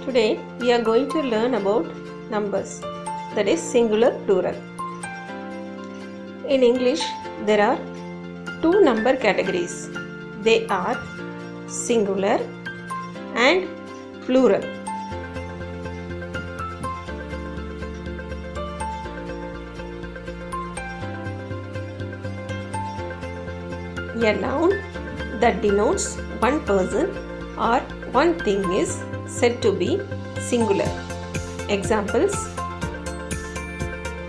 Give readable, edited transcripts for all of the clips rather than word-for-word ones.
Today we are going to learn about numbers, that is singular plural. In English there are two number categories. They are singular and plural. A noun that denotes one person or one thing is said to be singular. Examples: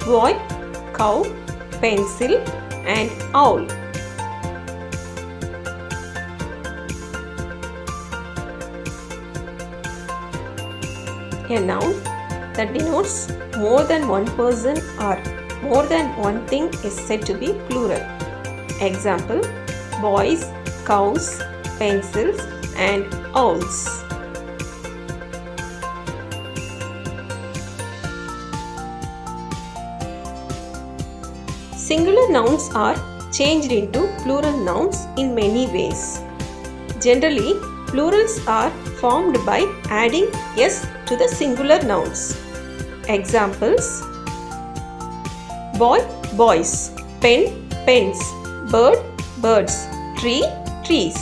boy, cow, pencil, and owl. A noun that denotes more than one person or more than one thing is said to be plural. Example: boys, cows, pencils, and owls. Singular nouns are changed into plural nouns in many ways. Generally, plurals are formed by adding s to the singular nouns. Examples: boy, boys, pen, pens, bird, birds, tree, trees.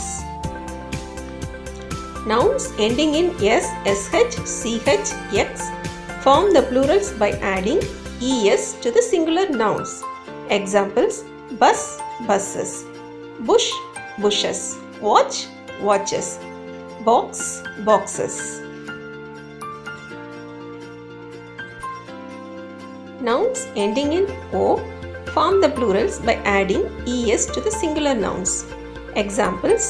Nouns ending in s, sh, ch, x form the plurals by adding es to the singular nouns. Examples: bus, buses, bush, bushes, watch, watches, box, boxes. Nouns ending in o form the plurals by adding es to the singular nouns. Examples: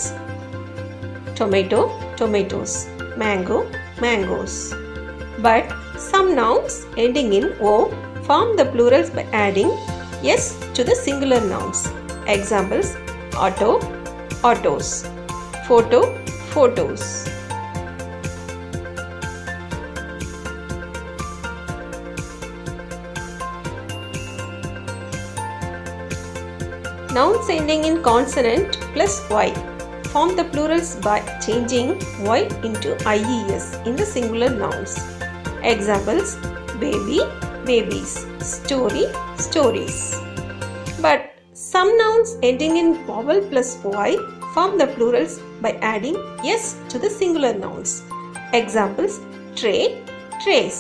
tomato, tomatoes, mango, mangoes. But some nouns ending in o form the plurals by adding s to the singular nouns. Examples: auto, autos, photo, photos. Nouns ending in consonant plus y form the plurals by changing y into ies in the singular nouns. Examples: baby, babies, story, stories. But some nouns ending in vowel plus y form the plurals by adding s to the singular nouns. Examples: tray, trays,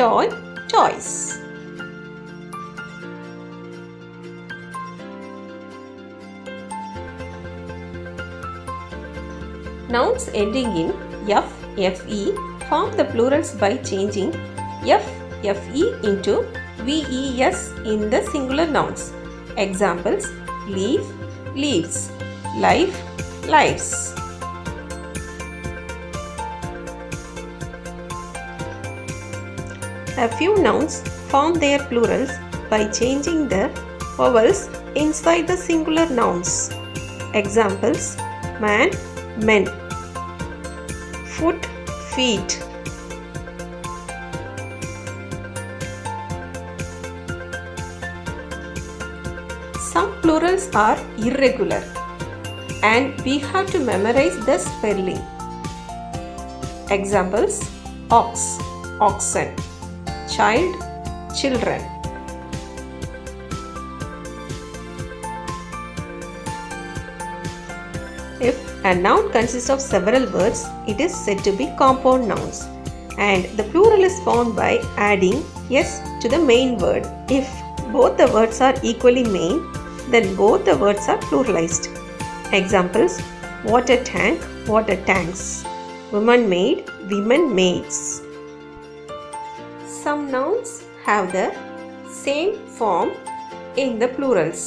toy, toys. Nouns ending in f, fe form the plurals by changing f, fe into ves in the singular nouns. Examples: leaf, leaves, life, lives. A few nouns form their plurals by changing the vowels inside the singular nouns. Examples: man, men, foot, feet. Some plurals are irregular and we have to memorize the spelling. Examples: ox, oxen, child, children. If a noun consists of several words, it is said to be compound nouns, and the plural is formed by adding s to the main word. If both the words are equally main, then both the words are pluralized. Examples: water tank, water tanks, woman maid, women maids. Some nouns have the same form in the plurals.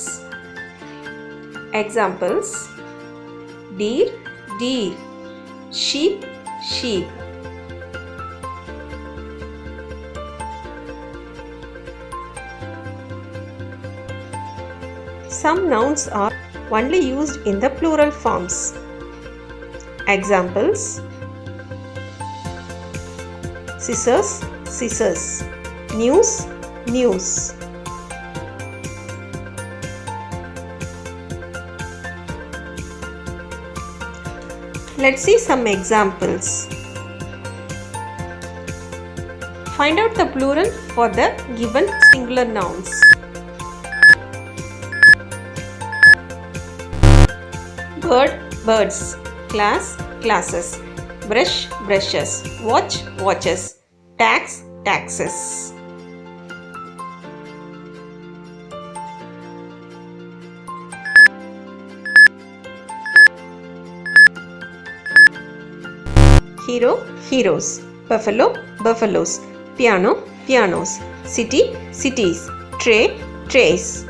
Examples: deer, deer, sheep, sheep. Some nouns are only used in the plural forms. Examples: scissors, scissors, news, news. Let's see some examples. Find out the plural for the given singular nouns. Bird, birds. Class, classes. Brush, brushes. Watch, watches. Tax, taxes. Hero, heroes. Buffalo, buffaloes. Piano, pianos. City, cities. Tray, trays.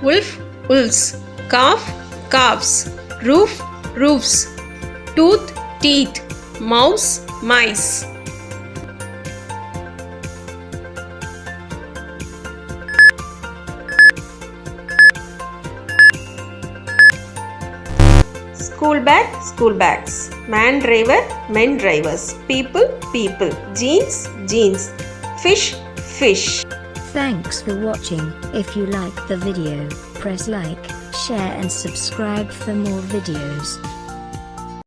Wolf, wolves. Calf, calves. Roof, roofs. Tooth, teeth. Mouse, mice. School bag, school bags. Man driver, men drivers. People, people. Jeans, jeans. Fish, fish. Thanks for watching. If you like the video, press like, share and subscribe for more videos.